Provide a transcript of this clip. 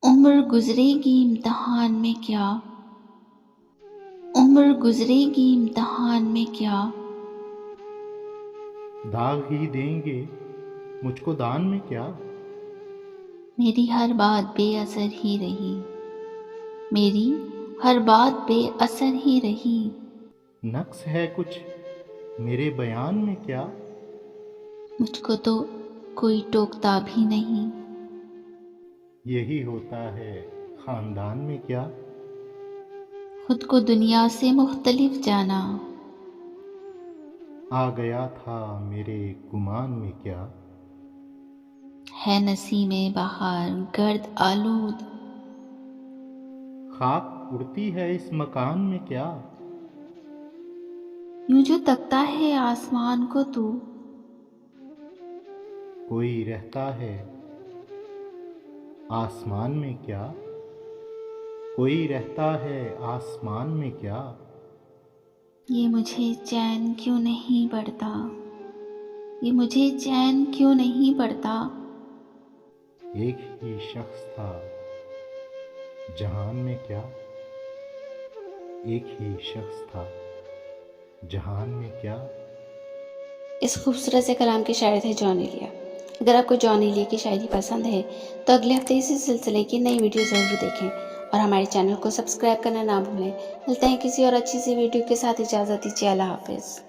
عمر گزرے گی امتحان میں کیا، عمر گزرے گی امتحان میں کیا، داغ ہی دیں گے مجھ کو دان میں کیا، میری ہر بات بے اثر ہی رہی، میری ہر بات بے اثر ہی رہی، نقص ہے کچھ میرے بیان میں کیا، مجھ کو تو کوئی ٹوکتا بھی نہیں، یہی ہوتا ہے خاندان میں کیا، خود کو دنیا سے مختلف جانا، آ گیا تھا میرے گمان میں کیا، ہے نسیم بہار گرد آلود، خاک اڑتی ہے اس مکان میں کیا، یوں جو تکتا ہے آسمان کو تو، کوئی رہتا ہے آسمان میں کیا، کوئی رہتا ہے آسمان میں کیا، یہ مجھے چین کیوں نہیں پڑتا، یہ مجھے چین کیوں نہیں پڑتا، ایک ہی شخص تھا جہان میں کیا، ایک ہی شخص تھا جہان میں کیا۔ اس خوبصورت سے کلام کے شاعر تھے جان ایلیا۔ اگر آپ کو جان ایلیا کی شاعری پسند ہے تو اگلے ہفتے اسی سلسلے کی نئی ویڈیو ضرور دیکھیں اور ہمارے چینل کو سبسکرائب کرنا نہ بھولیں۔ ملتے ہیں کسی اور اچھی سی ویڈیو کے ساتھ، اجازت دیجیے، اللہ حافظ۔